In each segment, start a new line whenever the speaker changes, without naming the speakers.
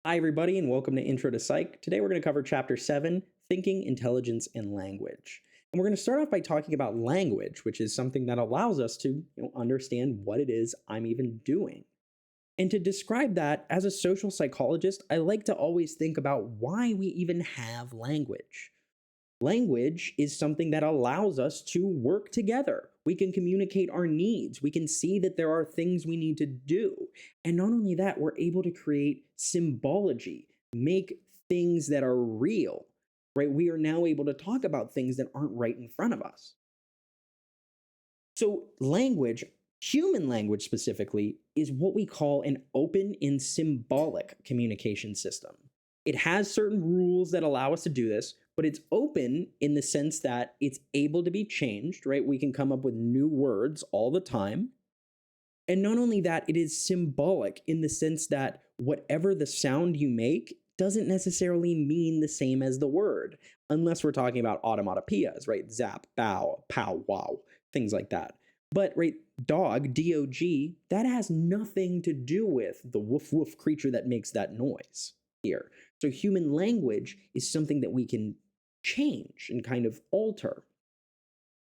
Hi, everybody, and welcome to Intro to Psych. Today, we're going to cover Chapter 7 Thinking, Intelligence, and Language. And we're going to start off by talking about language, which is something that allows us to understand what it is I'm even doing. And to describe that, as a social psychologist, I like to always think about why we even have language. Language is something that allows us to work together. We can communicate our needs. We can see that there are things we need to do. And not only that, we're able to create symbology, make things that are real, right? We are now able to talk about things that aren't right in front of us. So, language, human language specifically, is what we call an open and symbolic communication system. It has certain rules that allow us to do this, but it's open in the sense that it's able to be changed, right? We can come up with new words all the time. And not only that, it is symbolic in the sense that whatever the sound you make doesn't necessarily mean the same as the word, unless we're talking about automatopoeias, right? Zap, bow, pow, wow, things like that. But, right, dog, D-O-G, that has nothing to do with the woof woof creature that makes that noise here. So human language is something that we can change and kind of alter.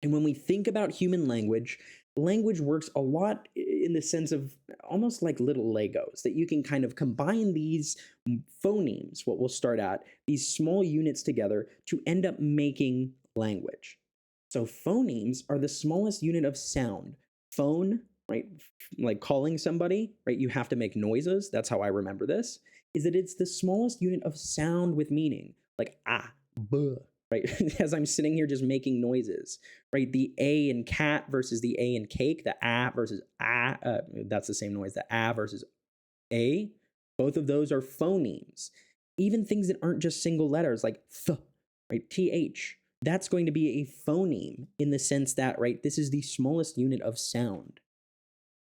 And when we think about human language, language works a lot in the sense of almost like little Legos, that you can kind of combine these phonemes, what we'll start at, these small units together to end up making language. So phonemes are the smallest unit of sound. Phone, right? Like calling somebody, right? You have to make noises. That's how I remember this, is that it's the smallest unit of sound with meaning, like ah, buh, right? As I'm sitting here just making noises, right? The A in cat versus the A in cake, the ah versus ah, that's the same noise, the ah versus A. Both of those are phonemes. Even things that aren't just single letters like th, right? TH. That's going to be a phoneme in the sense that, right, this is the smallest unit of sound.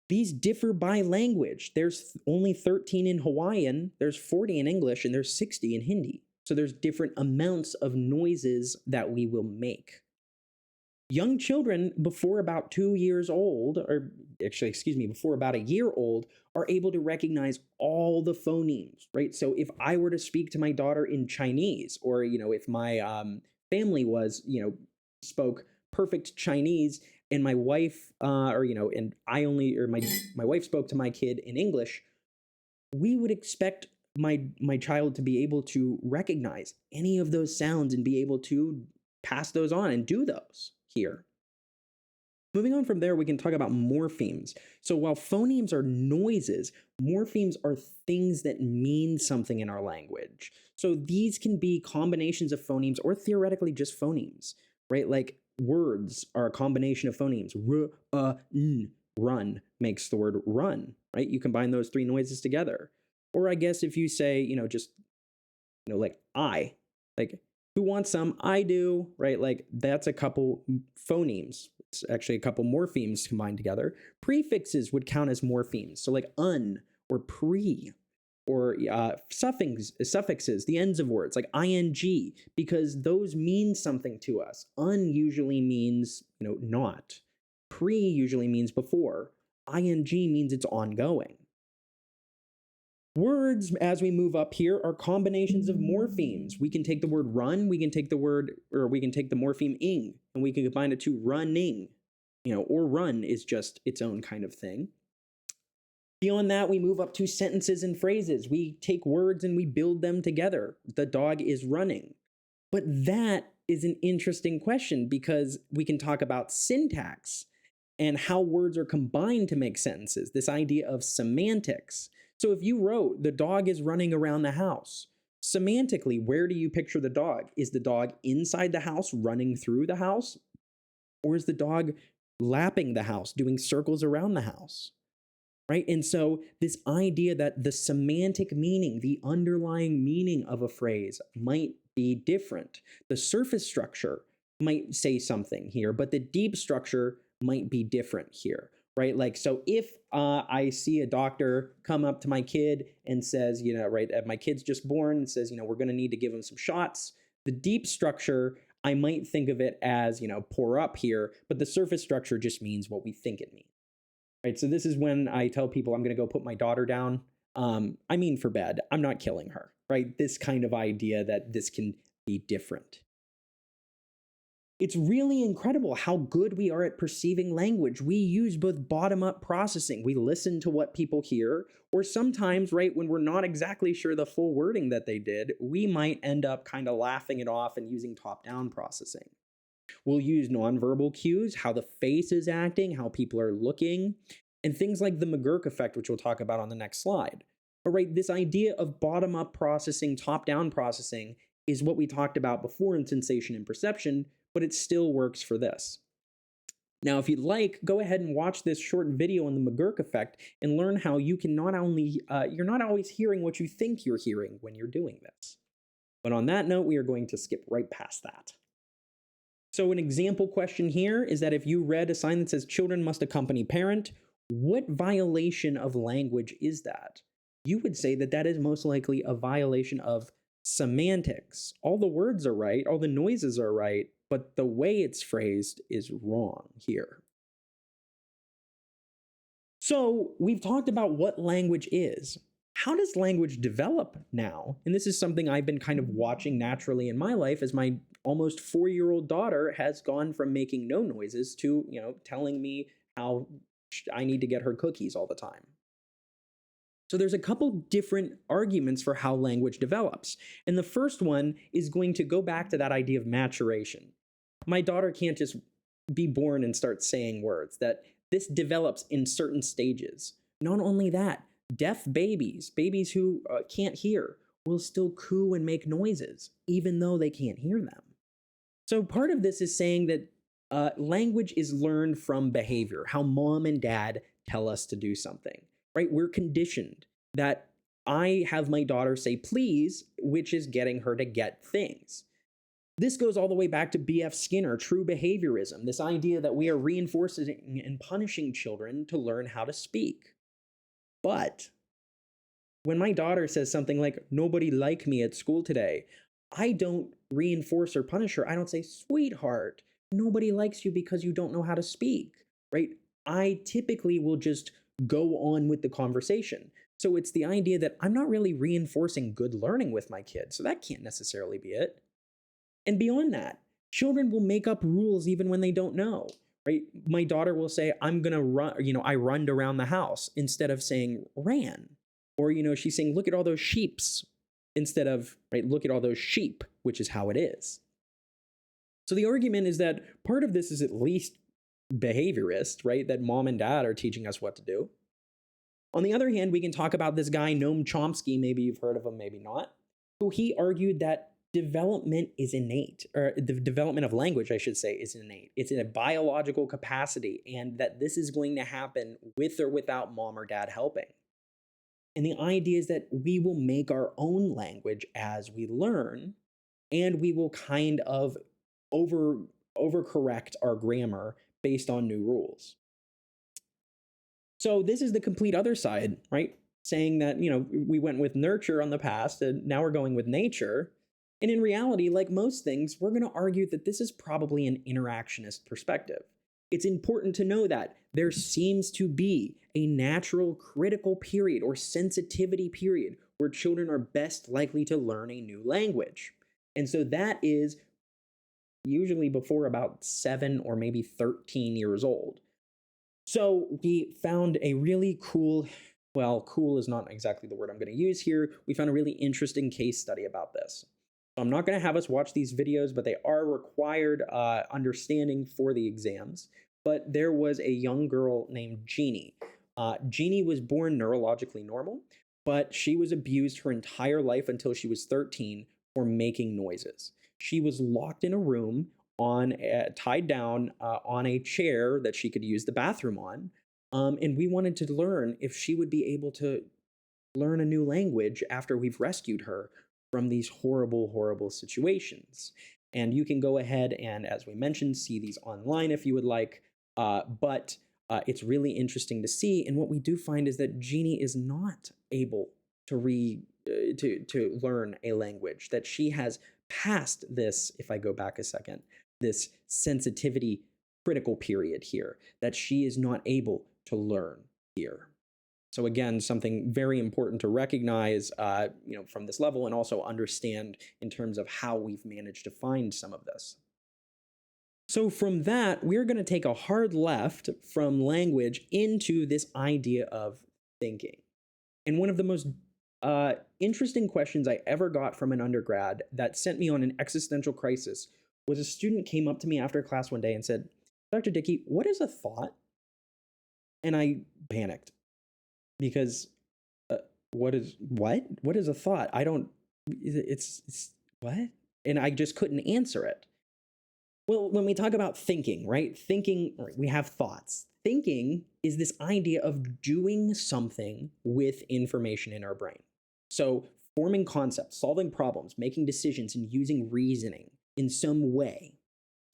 These differ by language. There's only 13 in Hawaiian, there's 40 in English, and there's 60 in Hindi. So there's different amounts of noises that we will make. Young children before about 2 years old, or actually, excuse me, before about a year old, are able to recognize all the phonemes, right? So if I were to speak to my daughter in Chinese, or, if my family was, spoke perfect Chinese, and my wife, and I only, or my wife spoke to my kid in English, we would expect my child to be able to recognize any of those sounds and be able to pass those on and do those here. Moving on from there, we can talk about morphemes. So while phonemes are noises, morphemes are things that mean something in our language. So these can be combinations of phonemes or theoretically just phonemes, right? Like words are a combination of phonemes. N, run makes the word run, right? You combine those three noises together. Or I guess if you say, just, like I, like who wants some? I do, right? Like that's a couple phonemes. It's actually a couple morphemes combined together. Prefixes would count as morphemes. So like un or pre, or suffixes, the ends of words like ing, because those mean something to us. Un usually means, not. Pre usually means before. Ing means it's ongoing. Words, as we move up here, are combinations of morphemes. We can take the word run, we can take the morpheme ing, and we can combine it to running, or run is just its own kind of thing. Beyond that, we move up to sentences and phrases. We take words and we build them together. The dog is running. But that is an interesting question because we can talk about syntax and how words are combined to make sentences, this idea of semantics. So if you wrote, the dog is running around the house, semantically, where do you picture the dog? Is the dog inside the house running through the house? Or is the dog lapping the house, doing circles around the house? Right? And so this idea that the semantic meaning, the underlying meaning of a phrase might be different. The surface structure might say something here, but the deep structure might be different here, right? Like, so if I see a doctor come up to my kid and says, right, my kid's just born and says, we're going to need to give him some shots, the deep structure, I might think of it as, pour up here, but the surface structure just means what we think it means. Right, so this is when I tell people I'm going to go put my daughter down. I mean for bed. I'm not killing her, right? This kind of idea that this can be different. It's really incredible how good we are at perceiving language. We use both bottom-up processing. We listen to what people hear, or sometimes, right, when we're not exactly sure the full wording that they did, we might end up kind of laughing it off and using top-down processing. We'll use nonverbal cues, how the face is acting, how people are looking, and things like the McGurk effect, which we'll talk about on the next slide. But right, this idea of bottom-up processing, top-down processing is what we talked about before in sensation and perception, but it still works for this. Now, if you'd like, go ahead and watch this short video on the McGurk effect and learn how you can not only, you're not always hearing what you think you're hearing when you're doing this. But on that note, we are going to skip right past that. So an example question here is that if you read a sign that says children must accompany parent, what violation of language is that? You would say that that is most likely a violation of semantics. All the words are right, all the noises are right, but the way it's phrased is wrong here. So we've talked about what language is. How does language develop now? And this is something I've been kind of watching naturally in my life as my almost 4-year-old daughter has gone from making no noises to, telling me how I need to get her cookies all the time. So there's a couple different arguments for how language develops. And the first one is going to go back to that idea of maturation. My daughter can't just be born and start saying words, that this develops in certain stages. Not only that, deaf babies who can't hear, will still coo and make noises, even though they can't hear them. So part of this is saying that language is learned from behavior, how mom and dad tell us to do something, right? We're conditioned that I have my daughter say please, which is getting her to get things. This goes all the way back to B.F. Skinner, true behaviorism, this idea that we are reinforcing and punishing children to learn how to speak. But when my daughter says something like, nobody liked me at school today, I don't reinforce or punish her. I don't say, sweetheart, nobody likes you because you don't know how to speak, right? I typically will just go on with the conversation. So it's the idea that I'm not really reinforcing good learning with my kids. So that can't necessarily be it. And beyond that, children will make up rules even when they don't know, right? My daughter will say, I'm going to run, I runned around the house instead of saying ran. Or, she's saying, look at all those sheeps instead of, right, look at all those sheep, which is how it is. So the argument is that part of this is at least behaviorist, right? That mom and dad are teaching us what to do. On the other hand, we can talk about this guy, Noam Chomsky, maybe you've heard of him, maybe not, who he argued that development is innate, or the development of language, I should say, is innate. It's in a biological capacity, and that this is going to happen with or without mom or dad helping. And the idea is that we will make our own language as we learn, and we will kind of overcorrect our grammar based on new rules. So this is the complete other side, right? Saying that, we went with nurture on the past, and now we're going with nature. And in reality, like most things, we're going to argue that this is probably an interactionist perspective. It's important to know that there seems to be a natural critical period or sensitivity period where children are best likely to learn a new language. And so that is usually before about 7 or maybe 13 years old. So we found a really cool is not exactly the word I'm going to use here. We found a really interesting case study about this. I'm not going to have us watch these videos, but they are required understanding for the exams. But there was a young girl named Jeannie. Jeannie was born neurologically normal, but she was abused her entire life until she was 13 for making noises. She was locked in a room tied down on a chair that she could use the bathroom on. And we wanted to learn if she would be able to learn a new language after we've rescued her from these horrible, horrible situations. And you can go ahead and, as we mentioned, see these online if you would like. But it's really interesting to see. And what we do find is that Jeannie is not able to learn a language, that she has passed this, if I go back a second, this sensitivity critical period here, that she is not able to learn here. So again, something very important to recognize, from this level, and also understand in terms of how we've managed to find some of this. So from that, we're going to take a hard left from language into this idea of thinking. And one of the most interesting questions I ever got from an undergrad that sent me on an existential crisis was a student came up to me after class one day and said, "Dr. Dickey, what is a thought?" And I panicked because what is a thought? I don't, it's what? And I just couldn't answer it. Well, when we talk about thinking, right? Thinking, right, we have thoughts. Thinking is this idea of doing something with information in our brain. So forming concepts, solving problems, making decisions, and using reasoning in some way.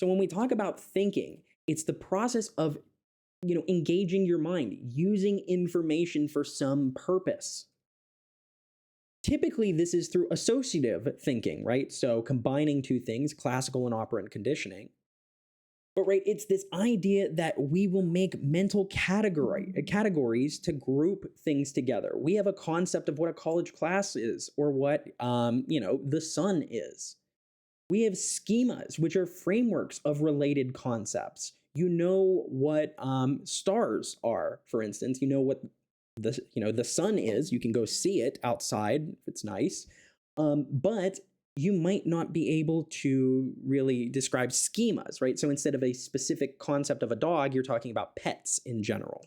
So when we talk about thinking, it's the process of, engaging your mind, using information for some purpose. Typically, this is through associative thinking, right? So combining two things, classical and operant conditioning. But right, it's this idea that we will make mental categories to group things together. We have a concept of what a college class is, or what the sun is. We have schemas, which are frameworks of related concepts. You know what stars are, for instance. You know what the sun is. You can go see it outside if it's nice, but you might not be able to really describe schemas, right? So instead of a specific concept of a dog, you're talking about pets in general.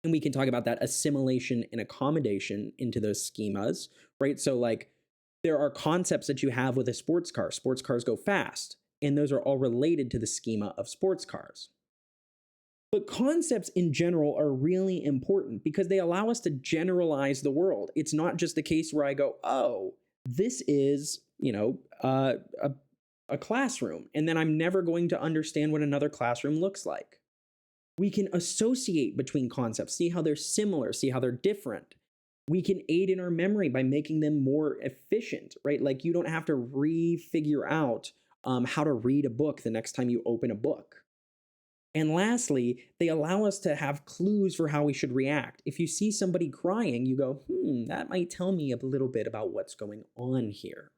And we can talk about that assimilation and accommodation into those schemas, right? So like there are concepts that you have with a sports car. Sports cars go fast, and those are all related to the schema of sports cars. But concepts in general are really important because they allow us to generalize the world. It's not just the case where I go, oh, this is, a classroom, and then I'm never going to understand what another classroom looks like. We can associate between concepts, see how they're similar, see how they're different. We can aid in our memory by making them more efficient, right? Like you don't have to re-figure out how to read a book the next time you open a book. And lastly, they allow us to have clues for how we should react. If you see somebody crying, you go, that might tell me a little bit about what's going on here.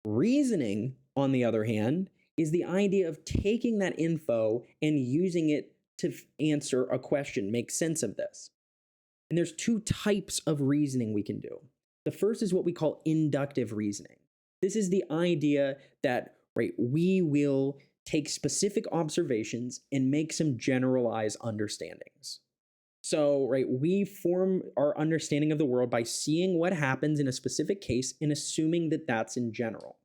Reasoning, on the other hand, is the idea of taking that info and using it to answer a question, make sense of this. And there's two types of reasoning we can do. The first is what we call inductive reasoning. This is the idea that, right, we will take specific observations and make some generalized understandings. So, right, we form our understanding of the world by seeing what happens in a specific case and assuming that that's in general.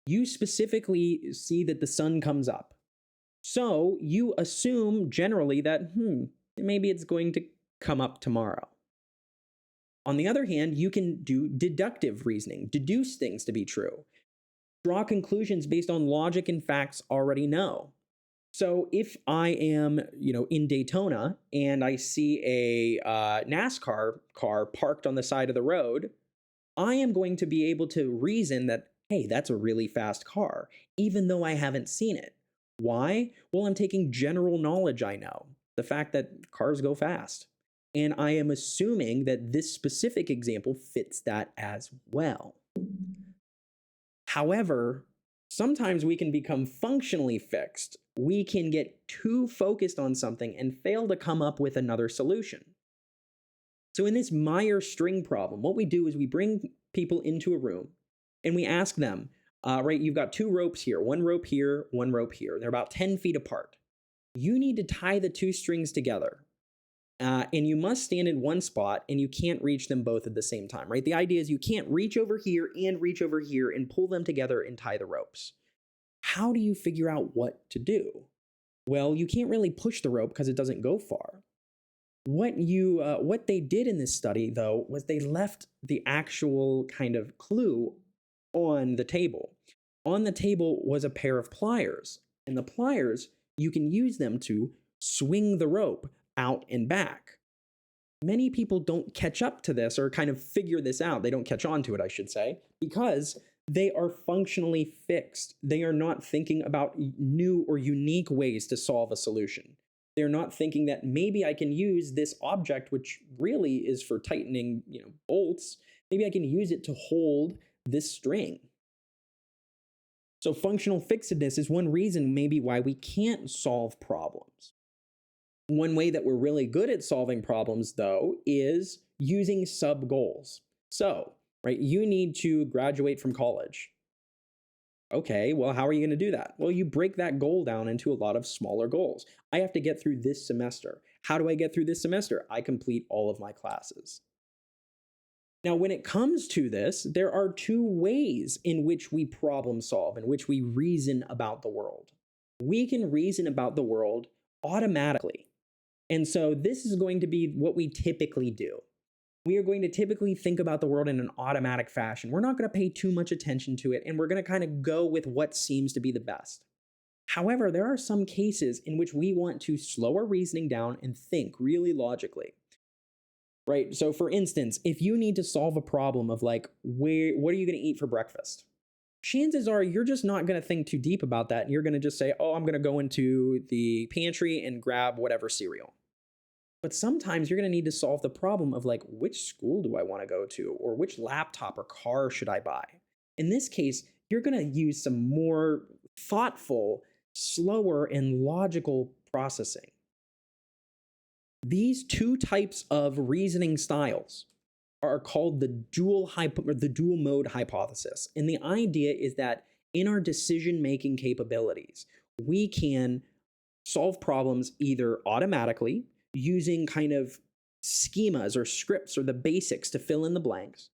You specifically see that the sun comes up. So you assume generally that, maybe it's going to come up tomorrow. On the other hand, you can do deductive reasoning, deduce things to be true. Draw conclusions based on logic and facts already know. So if I am, in Daytona and I see a NASCAR car parked on the side of the road, I am going to be able to reason that, hey, that's a really fast car, even though I haven't seen it. Why? Well, I'm taking general knowledge I know, the fact that cars go fast. And I am assuming that this specific example fits that as well. However, sometimes we can become functionally fixed. We can get too focused on something and fail to come up with another solution. So in this Meyer string problem, what we do is we bring people into a room and we ask them, right, you've got two ropes here, one rope here, one rope here. They're about 10 feet apart. You need to tie the two strings together. And you must stand in one spot and you can't reach them both at the same time, right? The idea is you can't reach over here and pull them together and tie the ropes. How do you figure out what to do? Well, you can't really push the rope because it doesn't go far. What they did in this study, though, was they left the actual kind of clue on the table. On the table was a pair of pliers, and the pliers, you can use them to swing the rope out and back. Many people don't catch up to this or kind of figure this out. They don't catch on to it, I should say, because they are functionally fixed. They are not thinking about new or unique ways to solve a solution. They're not thinking that maybe I can use this object, which really is for tightening, bolts. Maybe I can use it to hold this string. So functional fixedness is one reason maybe why we can't solve problems. One way that we're really good at solving problems, though, is using sub-goals. So, right, you need to graduate from college. Okay, well, how are you going to do that? Well, you break that goal down into a lot of smaller goals. I have to get through this semester. How do I get through this semester? I complete all of my classes. Now, when it comes to this, there are two ways in which we problem solve, in which we reason about the world. We can reason about the world automatically. And so this is going to be what we typically do. We are going to typically think about the world in an automatic fashion. We're not going to pay too much attention to it, and we're going to kind of go with what seems to be the best. However, there are some cases in which we want to slow our reasoning down and think really logically. Right? So for instance, if you need to solve a problem of like, what are you going to eat for breakfast? Chances are you're just not going to think too deep about that. And you're going to just say, oh, I'm going to go into the pantry and grab whatever cereal. But sometimes you're going to need to solve the problem of like, which school do I want to go to? Or which laptop or car should I buy? In this case, you're going to use some more thoughtful, slower, and logical processing. These two types of reasoning styles are called the dual mode hypothesis. And the idea is that in our decision-making capabilities, we can solve problems either automatically using kind of schemas or scripts or the basics to fill in the blanks,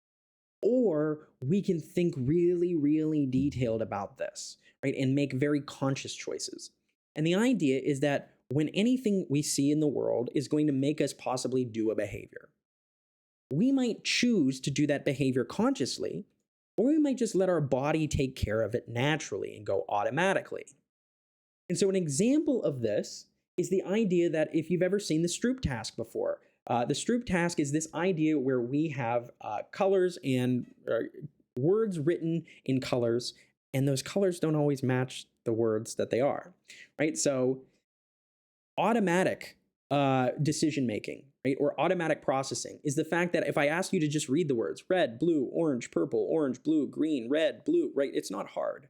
or we can think really, really detailed about this, right? And make very conscious choices. And the idea is that when anything we see in the world is going to make us possibly do a behavior, we might choose to do that behavior consciously, or we might just let our body take care of it naturally and go automatically. And so an example of this is the idea that if you've ever seen the Stroop task before, the Stroop task is this idea where we have colors and words written in colors, and those colors don't always match the words that they are, right? So automatic decision making, right, or automatic processing is the fact that if I ask you to just read the words red, blue, orange, purple, orange, blue, green, red, blue, right, it's not hard.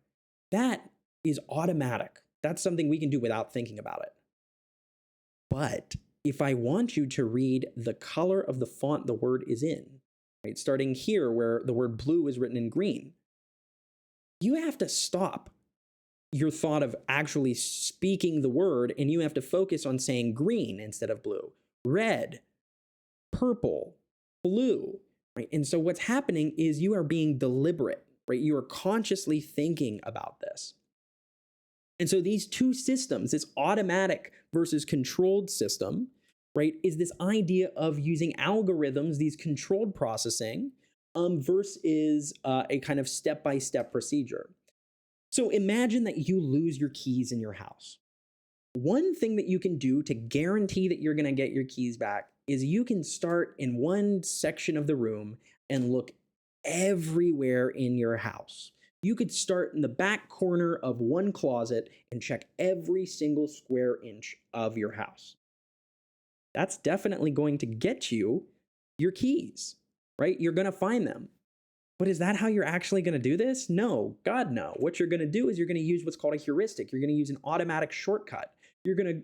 That is automatic. That's something we can do without thinking about it. But if I want you to read the color of the font the word is in, right, starting here where the word blue is written in green, you have to stop your thought of actually speaking the word, and you have to focus on saying green instead of blue, red, purple, blue, right? And so what's happening is you are being deliberate, right? You are consciously thinking about this. And so these two systems, this automatic versus controlled system, right, is this idea of using algorithms, these controlled processing, versus a kind of step-by-step procedure. So imagine that you lose your keys in your house. One thing that you can do to guarantee that you're going to get your keys back is you can start in one section of the room and look everywhere in your house. You could start in the back corner of one closet and check every single square inch of your house. That's definitely going to get you your keys, right? You're going to find them. But is that how you're actually going to do this? No, God, no. What you're going to do is you're going to use what's called a heuristic. You're going to use an automatic shortcut. You're going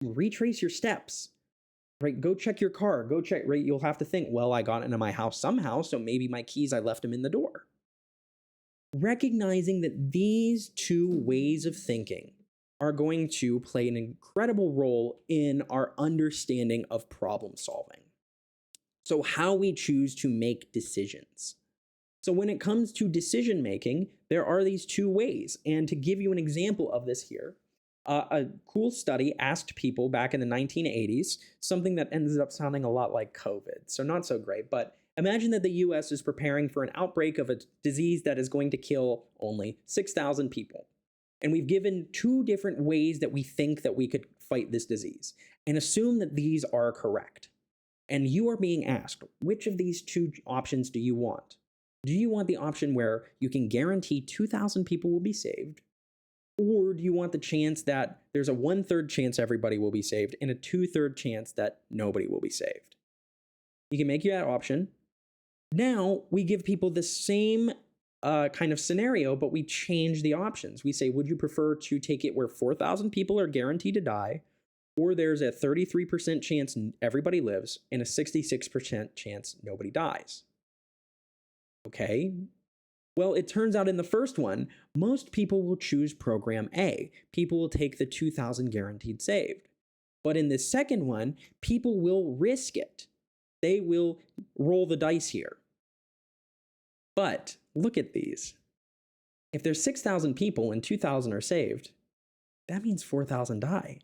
to retrace your steps, right? Go check your car. Go check, right? You'll have to think, well, I got into my house somehow, so maybe my keys, I left them in the door. Recognizing that these two ways of thinking are going to play an incredible role in our understanding of problem solving. So how we choose to make decisions. So when it comes to decision making, there are these two ways. And to give you an example of this here, a cool study asked people back in the 1980s, something that ended up sounding a lot like COVID. So not so great, but imagine that the US is preparing for an outbreak of a disease that is going to kill only 6,000 people. And we've given two different ways that we think that we could fight this disease, and assume that these are correct. And you are being asked, which of these two options do you want? Do you want the option where you can guarantee 2,000 people will be saved? Or do you want the chance that there's a 1/3 chance everybody will be saved and a 2/3 chance that nobody will be saved? You can make that option. Now we give people the same kind of scenario, but we change the options. We say, would you prefer to take it where 4,000 people are guaranteed to die, or there's a 33% chance everybody lives and a 66% chance nobody dies? Okay. Well, it turns out in the first one, most people will choose program A. People will take the 2,000 guaranteed saved. But in the second one, people will risk it. They will roll the dice here. But look at these. If there's 6,000 people and 2,000 are saved, that means 4,000 die.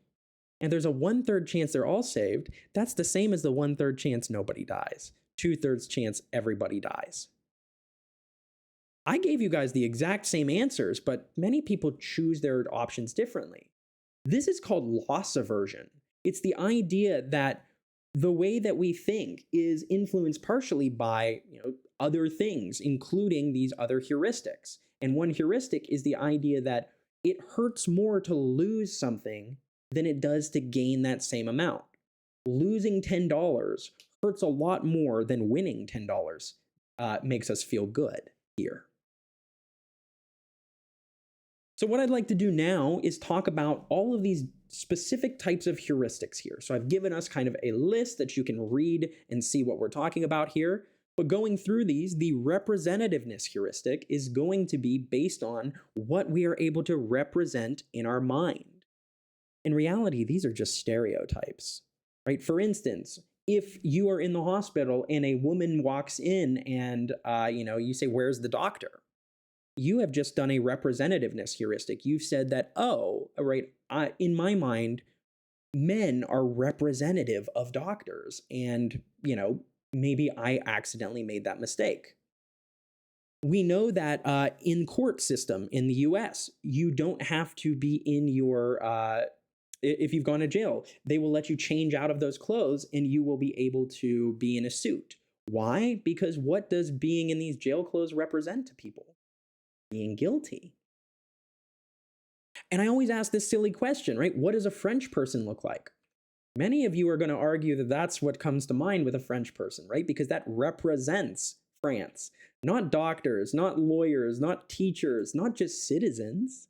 And there's a 1/3 chance they're all saved. That's the same as the 1/3 chance nobody dies. 2/3 chance everybody dies. I gave you guys the exact same answers, but many people choose their options differently. This is called loss aversion. It's the idea that the way that we think is influenced partially by, other things, including these other heuristics. And one heuristic is the idea that it hurts more to lose something than it does to gain that same amount. Losing $10 hurts a lot more than winning $10 makes us feel good here. So what I'd like to do now is talk about all of these specific types of heuristics here. So I've given us kind of a list that you can read and see what we're talking about here. But going through these, the representativeness heuristic is going to be based on what we are able to represent in our mind. In reality, these are just stereotypes, right? For instance, if you are in the hospital and a woman walks in and, you say, where's the doctor? You have just done a representativeness heuristic. You've said that, in my mind, men are representative of doctors. And, maybe I accidentally made that mistake. We know that in court system in the US, you don't have to be in your, if you've gone to jail, they will let you change out of those clothes and you will be able to be in a suit. Why? Because what does being in these jail clothes represent to people? Being guilty. And I always ask this silly question, right? What does a French person look like? Many of you are going to argue that that's what comes to mind with a French person, right? Because that represents France. Not doctors, not lawyers, not teachers, not just citizens.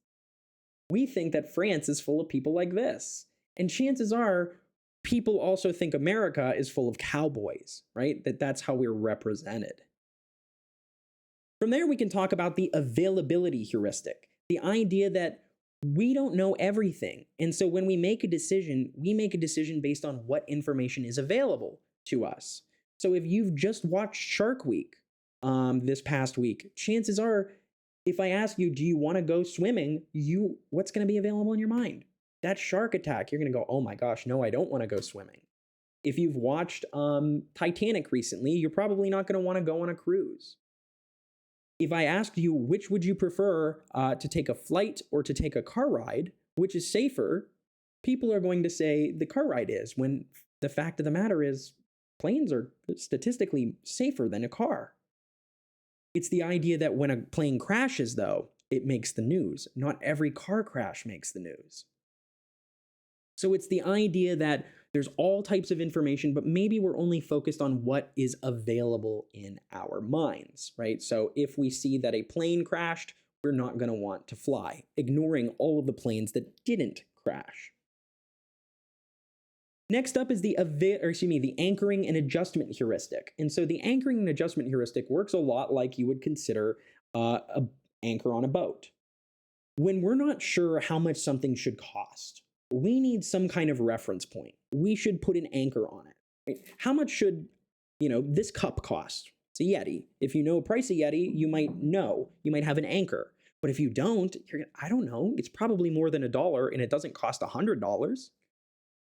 We think that France is full of people like this. And chances are, people also think America is full of cowboys, right? That's how we're represented. From there, we can talk about the availability heuristic, the idea that we don't know everything. And so when we make a decision based on what information is available to us. So if you've just watched Shark Week this past week, chances are, if I ask you, do you want to go swimming? What's going to be available in your mind? That shark attack, you're going to go, oh my gosh, no, I don't want to go swimming. If you've watched Titanic recently, you're probably not going to want to go on a cruise. If I asked you, which would you prefer to take a flight or to take a car ride, which is safer, people are going to say the car ride is, when the fact of the matter is planes are statistically safer than a car. It's the idea that when a plane crashes, though, it makes the news. Not every car crash makes the news. So it's the idea that there's all types of information, but maybe we're only focused on what is available in our minds, right? So if we see that a plane crashed, we're not going to want to fly, ignoring all of the planes that didn't crash. Next up is the anchoring and adjustment heuristic. And so the anchoring and adjustment heuristic works a lot like you would consider an anchor on a boat. When we're not sure how much something should cost, we need some kind of reference point. We should put an anchor on it. Right? How much should, this cup cost? It's a Yeti. If you know a price of Yeti, you might know. You might have an anchor. But if you don't, I don't know. It's probably more than $1 and it doesn't cost $100.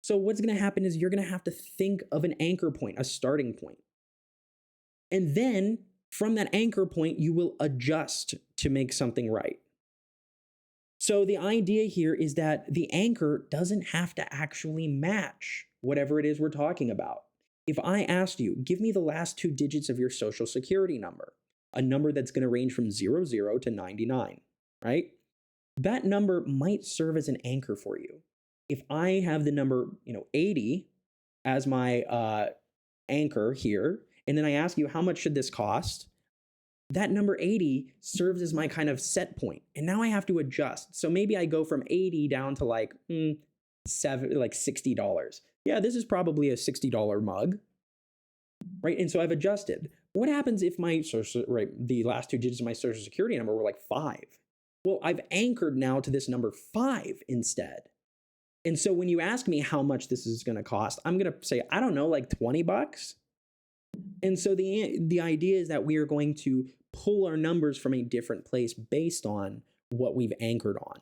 So what's going to happen is you're going to have to think of an anchor point, a starting point. And then from that anchor point, you will adjust to make something right. So the idea here is that the anchor doesn't have to actually match whatever it is we're talking about. If I asked you, give me the last 2 digits of your social security number, a number that's going to range from 00 to 99, right? that number might serve as an anchor for you. If I have the number, 80 as my anchor here, and then I ask you how much should this cost, that number 80 serves as my kind of set point. And now I have to adjust. So maybe I go from 80 down to like $60. Yeah, this is probably a $60 mug, right? And so I've adjusted. What happens if my the last two digits of my social security number were like 5? Well, I've anchored now to this number 5 instead. And so when you ask me how much this is going to cost, I'm going to say, I don't know, like $20. And so the idea is that we are going to pull our numbers from a different place based on what we've anchored on.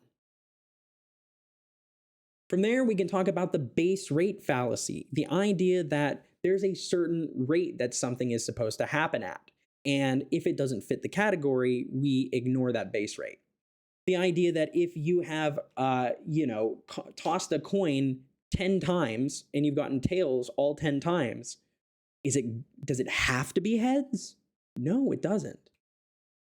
From there, we can talk about the base rate fallacy, the idea that there's a certain rate that something is supposed to happen at. And if it doesn't fit the category, we ignore that base rate. The idea that if you have, tossed a coin 10 times and you've gotten tails all 10 times, does it have to be heads? No, it doesn't.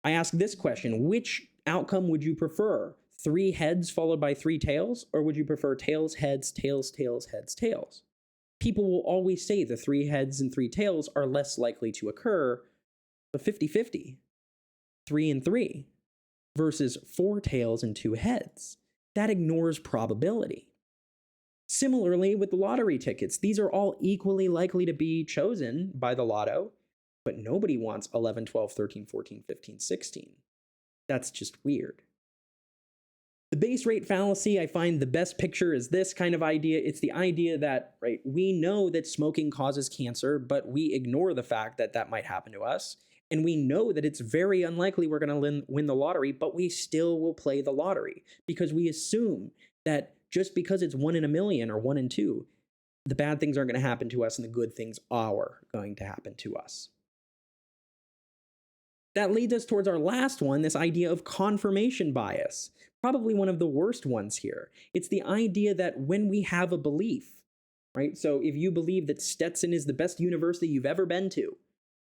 I ask this question: which outcome would you prefer? 3 heads followed by 3 tails? Or would you prefer tails, heads, tails, tails, heads, tails? People will always say the 3 heads and 3 tails are less likely to occur, but 50-50, 3 and 3, versus 4 tails and 2 heads. That ignores probability. Similarly with the lottery tickets, these are all equally likely to be chosen by the lotto, but nobody wants 11, 12, 13, 14, 15, 16. That's just weird. The base rate fallacy, I find the best picture is this kind of idea. It's the idea that, right, we know that smoking causes cancer, but we ignore the fact that that might happen to us. And we know that it's very unlikely we're going to win the lottery, but we still will play the lottery because we assume that just because it's 1 in a million or 1 in 2, the bad things aren't going to happen to us and the good things are going to happen to us. That leads us towards our last one, this idea of confirmation bias. Probably one of the worst ones here. It's the idea that when we have a belief, right? So if you believe that Stetson is the best university you've ever been to,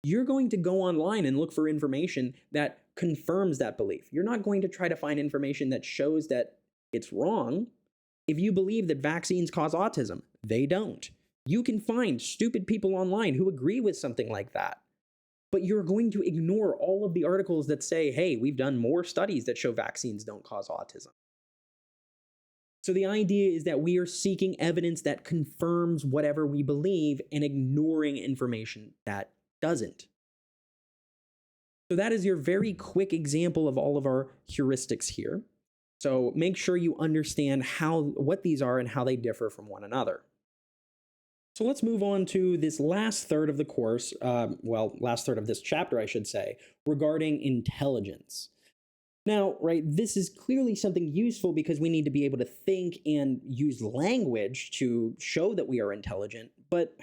you're going to go online and look for information that confirms that belief. You're not going to try to find information that shows that it's wrong. If you believe that vaccines cause autism, they don't. You can find stupid people online who agree with something like that. But you're going to ignore all of the articles that say, hey, we've done more studies that show vaccines don't cause autism. So the idea is that we are seeking evidence that confirms whatever we believe and ignoring information that doesn't. So that is your very quick example of all of our heuristics here. So make sure you understand what these are and how they differ from one another. So let's move on to this last third of the course, last third of this chapter, I should say, regarding intelligence. Now, right, this is clearly something useful because we need to be able to think and use language to show that we are intelligent. But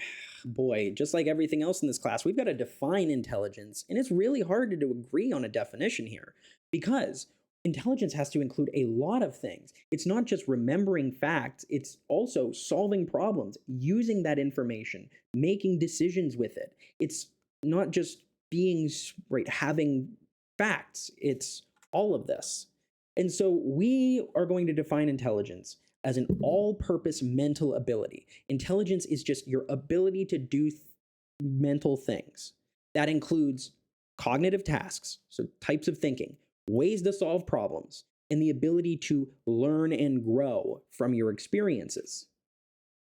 boy, just like everything else in this class, we've got to define intelligence. And it's really hard to agree on a definition here because intelligence has to include a lot of things. It's not just remembering facts, it's also solving problems, using that information, making decisions with it. It's not just having facts, it's all of this. And so we are going to define intelligence as an all-purpose mental ability. Intelligence is just your ability to do mental things. That includes cognitive tasks, so types of thinking, ways to solve problems, and the ability to learn and grow from your experiences.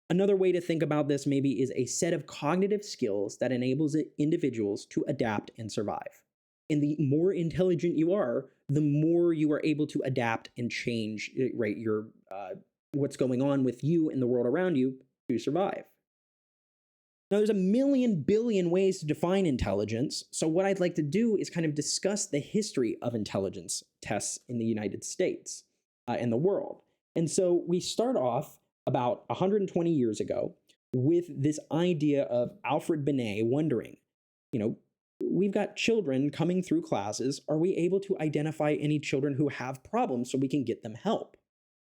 Another way to think about this maybe is a set of cognitive skills that enables individuals to adapt and survive. And the more intelligent you are, the more you are able to adapt and change, right, your what's going on with you and the world around you to survive. Now, there's a million billion ways to define intelligence, so what I'd like to do is kind of discuss the history of intelligence tests in the United States and the world. And so we start off about 120 years ago with this idea of Alfred Binet wondering, we've got children coming through classes. Are we able to identify any children who have problems so we can get them help?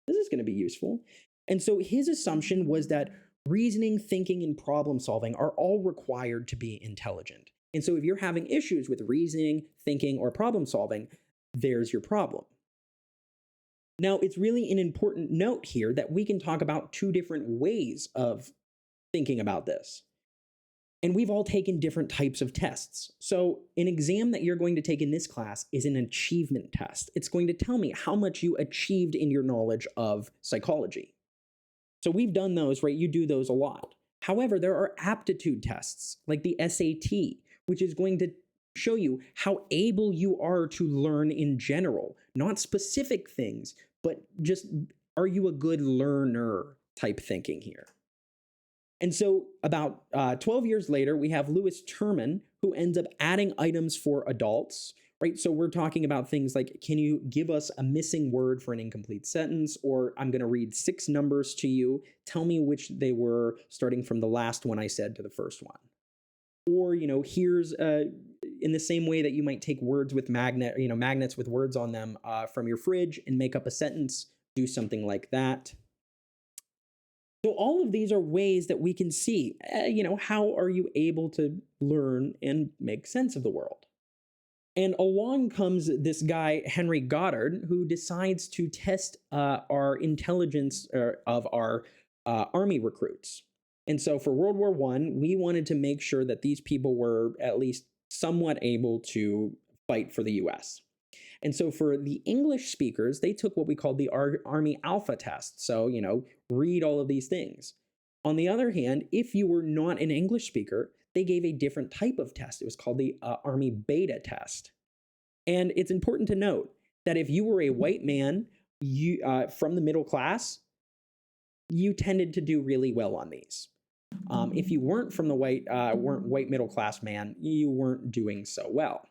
This is going to be useful. And so his assumption was that reasoning, thinking, and problem solving are all required to be intelligent. And so if you're having issues with reasoning, thinking, or problem solving, there's your problem. Now, it's really an important note here that we can talk about two different ways of thinking about this. And we've all taken different types of tests. So, an exam that you're going to take in this class is an achievement test. It's going to tell me how much you achieved in your knowledge of psychology. So, we've done those, right? You do those a lot. However, there are aptitude tests like the SAT, which is going to show you how able you are to learn in general, not specific things, but just are you a good learner type thinking here. And so about 12 years later, we have Lewis Terman, who ends up adding items for adults, right? So we're talking about things like, can you give us a missing word for an incomplete sentence? Or I'm going to read 6 numbers to you. Tell me which they were, starting from the last one I said to the first one. Or, here's in the same way that you might take words with magnets with words on them from your fridge and make up a sentence, do something like that. So all of these are ways that we can see, how are you able to learn and make sense of the world? And along comes this guy, Henry Goddard, who decides to test our intelligence of our army recruits. And so for World War I, we wanted to make sure that these people were at least somewhat able to fight for the US. And so for the English speakers, they took what we called the Army Alpha test. So, read all of these things. On the other hand, if you were not an English speaker, they gave a different type of test. It was called the Army Beta test. And it's important to note that if you were a white man from the middle class, you tended to do really well on these. If you weren't from the white middle class man, you weren't doing so well.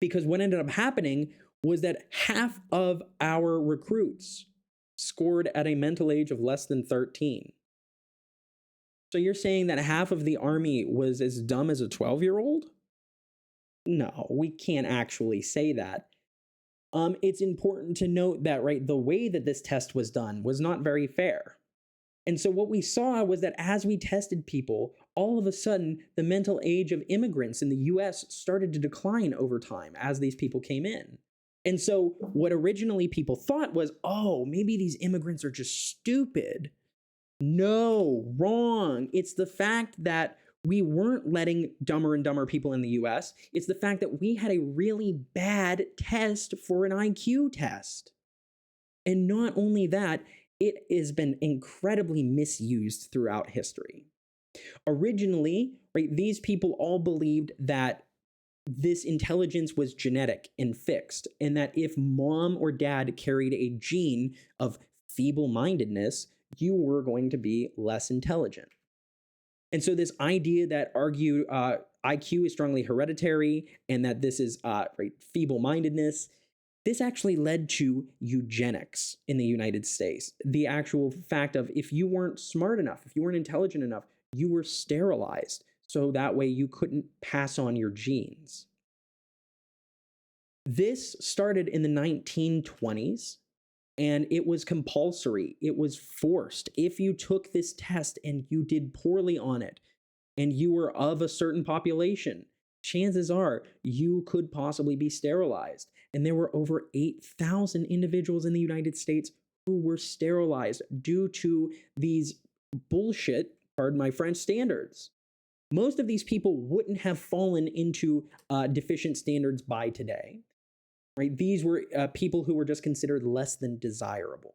Because what ended up happening was that half of our recruits scored at a mental age of less than 13. So you're saying that half of the army was as dumb as a 12-year-old? No, we can't actually say that. It's important to note that, right, the way that this test was done was not very fair. And so what we saw was that as we tested people, all of a sudden, the mental age of immigrants in the US started to decline over time as these people came in. And so what originally people thought was, oh, maybe these immigrants are just stupid. No, wrong. It's the fact that we weren't letting dumber and dumber people in the US. It's the fact that we had a really bad test for an IQ test. And not only that, it has been incredibly misused throughout history. Originally, right, these people all believed that this intelligence was genetic and fixed, and that if mom or dad carried a gene of feeble-mindedness, you were going to be less intelligent. And so this idea that argued IQ is strongly hereditary and that this is feeble-mindedness, this actually led to eugenics in the United States. The actual fact of if you weren't smart enough, if you weren't intelligent enough, you were sterilized. So that way you couldn't pass on your genes. This started in the 1920s and it was compulsory. It was forced. If you took this test and you did poorly on it and you were of a certain population, chances are you could possibly be sterilized. And there were over 8,000 individuals in the United States who were sterilized due to these bullshit, pardon my French, standards. Most of these people wouldn't have fallen into deficient standards by today. Right? These were people who were just considered less than desirable.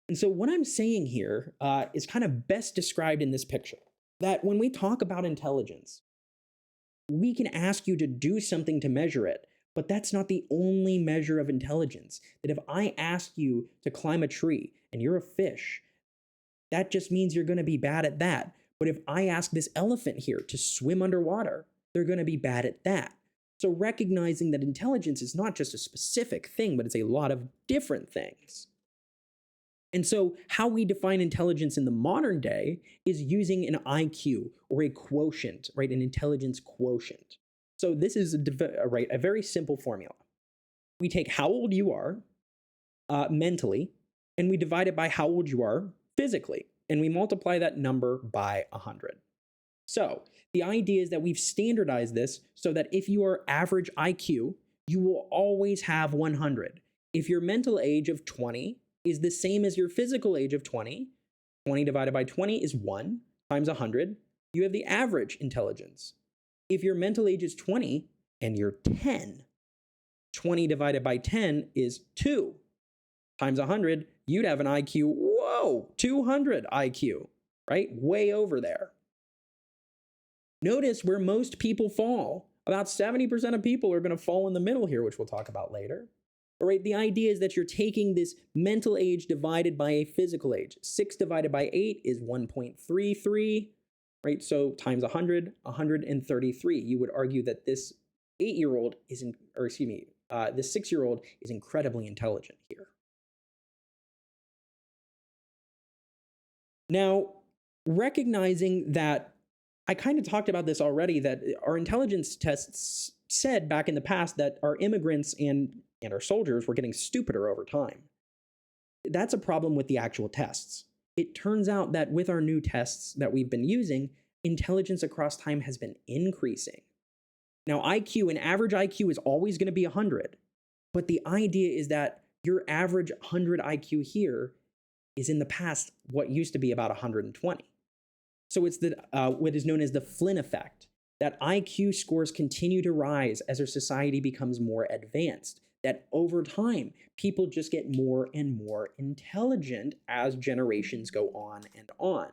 And so what I'm saying here is kind of best described in this picture. That when we talk about intelligence, we can ask you to do something to measure it, but that's not the only measure of intelligence. That if I ask you to climb a tree and you're a fish, that just means you're going to be bad at that. But if I ask this elephant here to swim underwater, they're going to be bad at that. So recognizing that intelligence is not just a specific thing, but it's a lot of different things. And so how we define intelligence in the modern day is using an IQ or a quotient, right? An intelligence quotient. So this is a very simple formula. We take how old you are mentally, and we divide it by how old you are physically, and we multiply that number by 100. So the idea is that we've standardized this so that if you are average IQ, you will always have 100. If your mental age of 20 is the same as your physical age of 20, 20 divided by 20 is 1 times 100. You have the average intelligence. If your mental age is 20 and you're 10, 20 divided by 10 is 2 times 100. You'd have an IQ, 200 IQ, right? Way over there. Notice where most people fall. About 70% of people are going to fall in the middle here, which we'll talk about later. All right, the idea is that you're taking this mental age divided by a physical age. 6 divided by 8 is 1.33, right? So times 100, 133. You would argue that this 8-year-old is, this 6-year-old is incredibly intelligent here. Now, recognizing that I kind of talked about this already, that our intelligence tests said back in the past that our immigrants and our soldiers were getting stupider over time. That's a problem with the actual tests. It turns out that with our new tests that we've been using, intelligence across time has been increasing. Now, IQ, an average IQ is always going to be 100, but the idea is that your average 100 IQ here is in the past what used to be about 120. So it's what is known as the Flynn effect, that IQ scores continue to rise as our society becomes more advanced, that over time, people just get more and more intelligent as generations go on and on.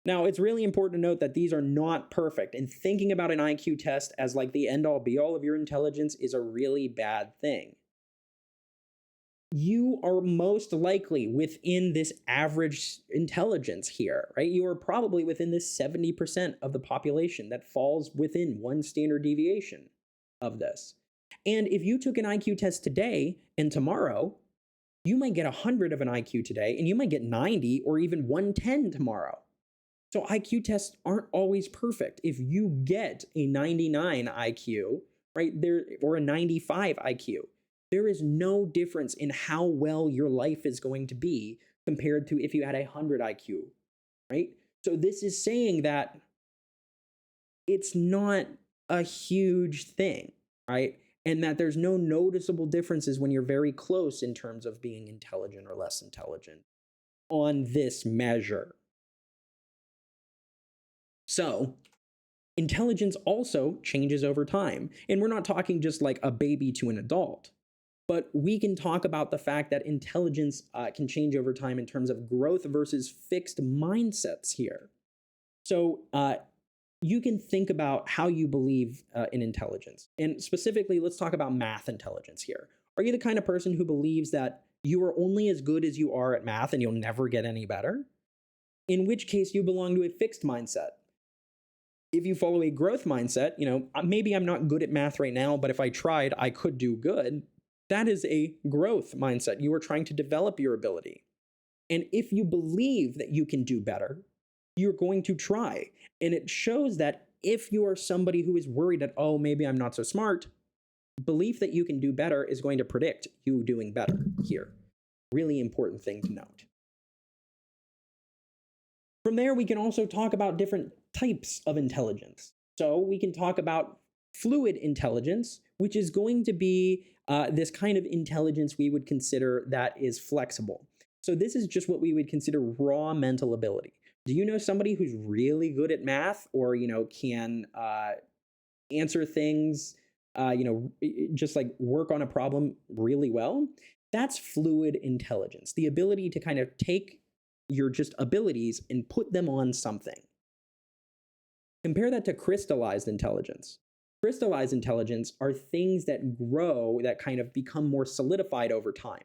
Now, it's really important to note that these are not perfect, and thinking about an IQ test as like the end-all be-all of your intelligence is a really bad thing. You are most likely within this average intelligence here, right? You are probably within this 70% of the population that falls within one standard deviation of this. And if you took an IQ test today and tomorrow, you might get 100 of an IQ today, and you might get 90 or even 110 tomorrow. So IQ tests aren't always perfect. If you get a 99 IQ, right, there, or a 95 IQ, there is no difference in how well your life is going to be compared to if you had a 100 IQ, right? So this is saying that it's not a huge thing, right? And that there's no noticeable differences when you're very close in terms of being intelligent or less intelligent on this measure. So intelligence also changes over time. And we're not talking just like a baby to an adult. But we can talk about the fact that intelligence can change over time in terms of growth versus fixed mindsets here. So you can think about how you believe in intelligence. And specifically, let's talk about math intelligence here. Are you the kind of person who believes that you are only as good as you are at math and you'll never get any better? In which case, you belong to a fixed mindset. If you follow a growth mindset, maybe I'm not good at math right now, but if I tried, I could do good. That is a growth mindset. You are trying to develop your ability. And if you believe that you can do better, you're going to try. And it shows that if you are somebody who is worried that, oh, maybe I'm not so smart, belief that you can do better is going to predict you doing better here. Really important thing to note. From there, we can also talk about different types of intelligence. So we can talk about fluid intelligence, which is going to be this kind of intelligence we would consider that is flexible. So this is just what we would consider raw mental ability. Do you know somebody who's really good at math or, can answer things, just like work on a problem really well? That's fluid intelligence, the ability to kind of take your just abilities and put them on something. Compare that to crystallized intelligence. Crystallized intelligence are things that grow, that kind of become more solidified over time.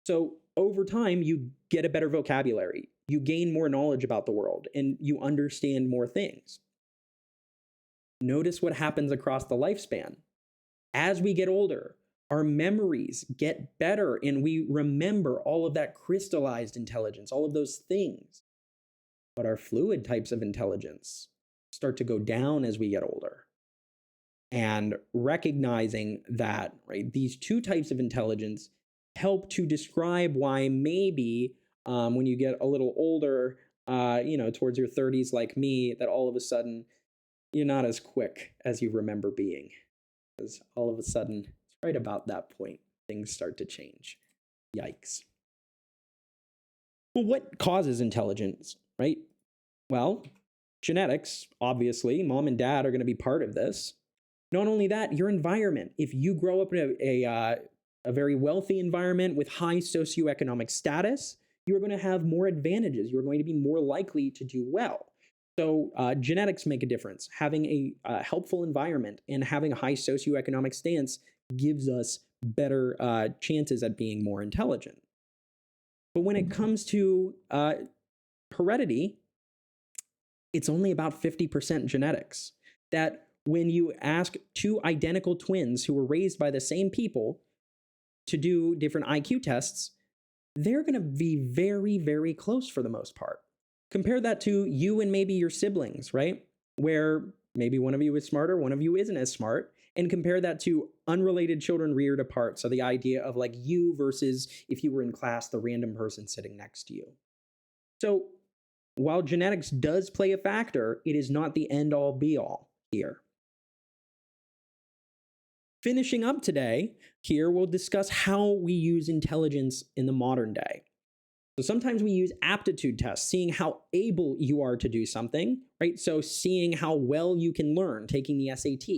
So over time, you get a better vocabulary, you gain more knowledge about the world, and you understand more things. Notice what happens across the lifespan. As we get older, our memories get better and we remember all of that crystallized intelligence, all of those things. But our fluid types of intelligence start to go down as we get older. And recognizing that, right, these two types of intelligence help to describe why maybe when you get a little older, towards your 30s like me, that all of a sudden you're not as quick as you remember being. Because all of a sudden, it's right about that point things start to change. Yikes. Well, what causes intelligence, right? Well, genetics, obviously. Mom and dad are going to be part of this. Not only that, your environment. If you grow up in a very wealthy environment with high socioeconomic status, you're going to have more advantages. You're going to be more likely to do well. So genetics make a difference. Having a helpful environment and having a high socioeconomic stance gives us better chances at being more intelligent. But when it comes to heredity, it's only about 50% genetics. That when you ask two identical twins who were raised by the same people to do different IQ tests, they're going to be very, very close for the most part. Compare that to you and maybe your siblings, right? Where maybe one of you is smarter, one of you isn't as smart, and compare that to unrelated children reared apart. So the idea of like you versus if you were in class, the random person sitting next to you. So while genetics does play a factor, it is not the end all be all here. Finishing up today, here we'll discuss how we use intelligence in the modern day. So sometimes we use aptitude tests, seeing how able you are to do something, right? So seeing how well you can learn, taking the SAT.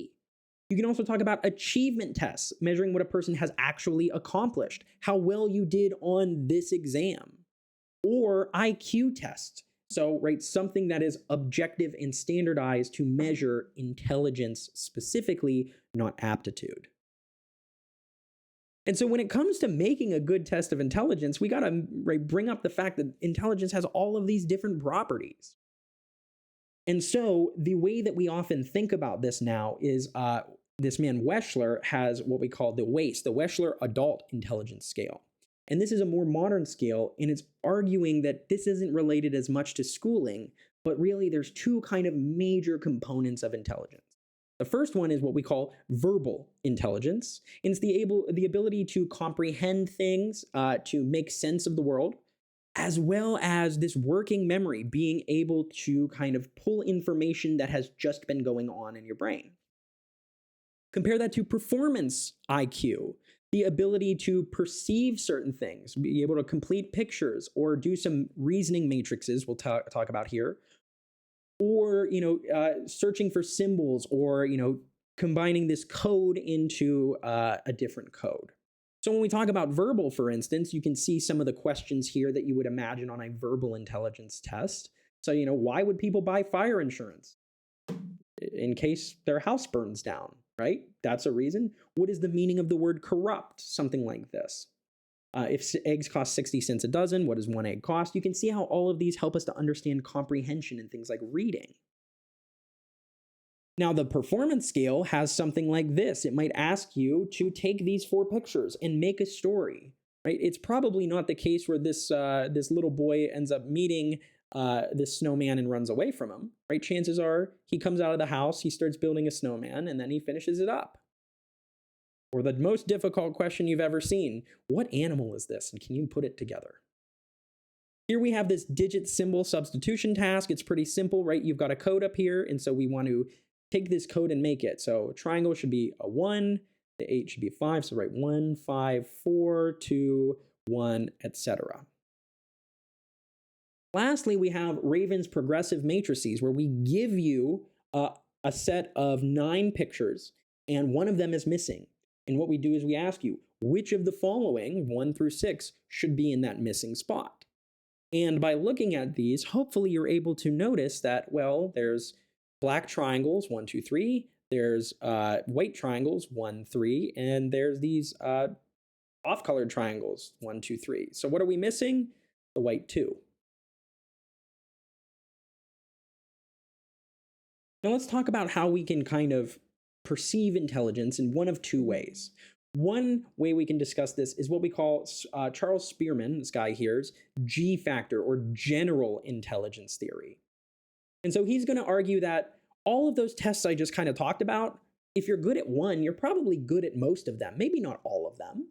You can also talk about achievement tests, measuring what a person has actually accomplished, how well you did on this exam. Or IQ tests. So, right, something that is objective and standardized to measure intelligence specifically, not aptitude. And so when it comes to making a good test of intelligence, we got to bring up the fact that intelligence has all of these different properties. And so the way that we often think about this now is this man Wechsler has what we call the WAIST, the Wechsler Adult Intelligence Scale. And this is a more modern scale, and it's arguing that this isn't related as much to schooling, but really there's two kind of major components of intelligence. The first one is what we call verbal intelligence, and it's the ability to comprehend things, to make sense of the world, as well as this working memory, being able to kind of pull information that has just been going on in your brain. Compare that to performance IQ, the ability to perceive certain things, be able to complete pictures or do some reasoning matrices we'll talk about here, or searching for symbols, or combining this code into a different code. So when we talk about verbal, for instance, you can see some of the questions here that you would imagine on a verbal intelligence test. So why would people buy fire insurance? In case their house burns down, right? That's a reason. What is the meaning of the word corrupt? Something like this. If eggs cost 60 cents a dozen, what does one egg cost? You can see how all of these help us to understand comprehension and things like reading. Now, the performance scale has something like this. It might ask you to take these 4 pictures and make a story, right? It's probably not the case where this little boy ends up meeting this snowman and runs away from him, right? Chances are he comes out of the house, he starts building a snowman, and then he finishes it up. Or the most difficult question you've ever seen, what animal is this, and can you put it together? Here we have this digit symbol substitution task. It's pretty simple, right? You've got a code up here, and so we want to take this code and make it. So a triangle should be a 1, the 8 should be 5, so write 1, 5, 4, 2, 1, etc. Lastly, we have Raven's progressive matrices, where we give you a set of 9 pictures, and one of them is missing. And what we do is we ask you, which of the following, 1 through 6, should be in that missing spot? And by looking at these, hopefully you're able to notice that, well, there's black triangles, 1, 2, 3. There's white triangles, 1, 3. And there's these off-colored triangles, 1, 2, 3. So what are we missing? The white 2. Now let's talk about how we can kind of perceive intelligence in one of 2 ways. One way we can discuss this is what we call Charles Spearman, this guy here's G factor, or general intelligence theory. And so he's going to argue that all of those tests I just kind of talked about, if you're good at one, you're probably good at most of them, maybe not all of them.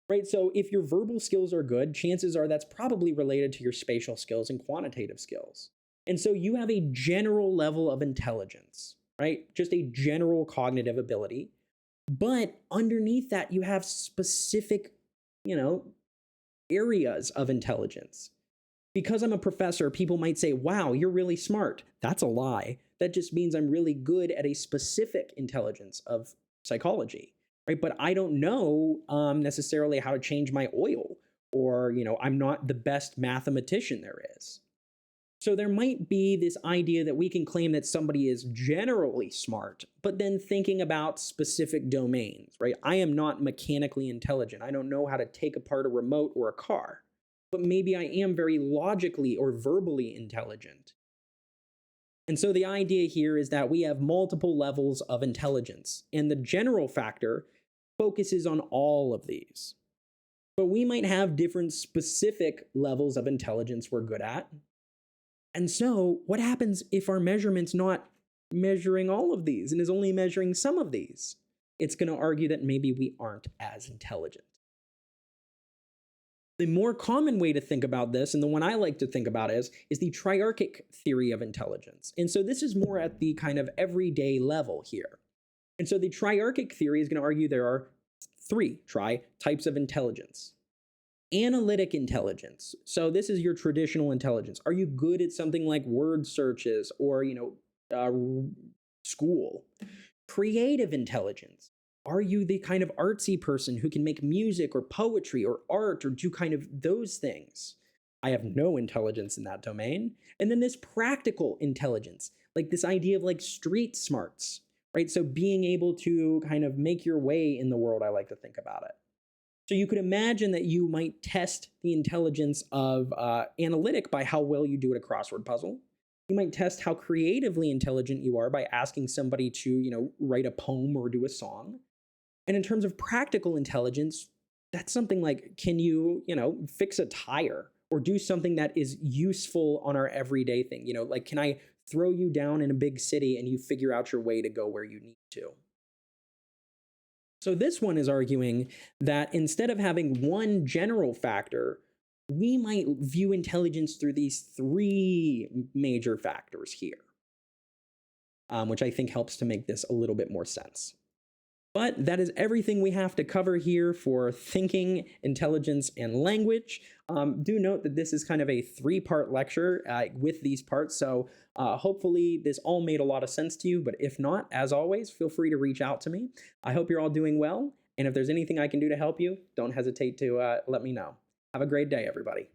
Right? So if your verbal skills are good, chances are that's probably related to your spatial skills and quantitative skills. And so you have a general level of intelligence, right? Just a general cognitive ability. But underneath that, you have specific, you know, areas of intelligence. Because I'm a professor, people might say, wow, you're really smart. That's a lie. That just means I'm really good at a specific intelligence of psychology, right? But I don't know necessarily how to change my oil, or, I'm not the best mathematician there is. So there might be this idea that we can claim that somebody is generally smart, but then thinking about specific domains, right? I am not mechanically intelligent. I don't know how to take apart a remote or a car, but maybe I am very logically or verbally intelligent. And so the idea here is that we have multiple levels of intelligence, and the general factor focuses on all of these. But we might have different specific levels of intelligence we're good at. And so, what happens if our measurement's not measuring all of these and is only measuring some of these? It's going to argue that maybe we aren't as intelligent. The more common way to think about this, and the one I like to think about is the triarchic theory of intelligence. And so this is more at the kind of everyday level here. And so the triarchic theory is going to argue there are three types of intelligence. Analytic intelligence. So this is your traditional intelligence. Are you good at something like word searches or, school? Creative intelligence. Are you the kind of artsy person who can make music or poetry or art or do kind of those things? I have no intelligence in that domain. And then this practical intelligence, like this idea of like street smarts, right? So being able to kind of make your way in the world, I like to think about it. So you could imagine that you might test the intelligence of analytic by how well you do at a crossword puzzle. You might test how creatively intelligent you are by asking somebody to, write a poem or do a song. And in terms of practical intelligence, that's something like, can you, fix a tire or do something that is useful on our everyday thing? Like, can I throw you down in a big city and you figure out your way to go where you need to? So this one is arguing that instead of having one general factor, we might view intelligence through these three major factors here, which I think helps to make this a little bit more sense. But that is everything we have to cover here for thinking, intelligence, and language. Do note that this is kind of a three-part lecture with these parts, so hopefully this all made a lot of sense to you, but if not, as always, feel free to reach out to me. I hope you're all doing well, and if there's anything I can do to help you, don't hesitate to let me know. Have a great day, everybody.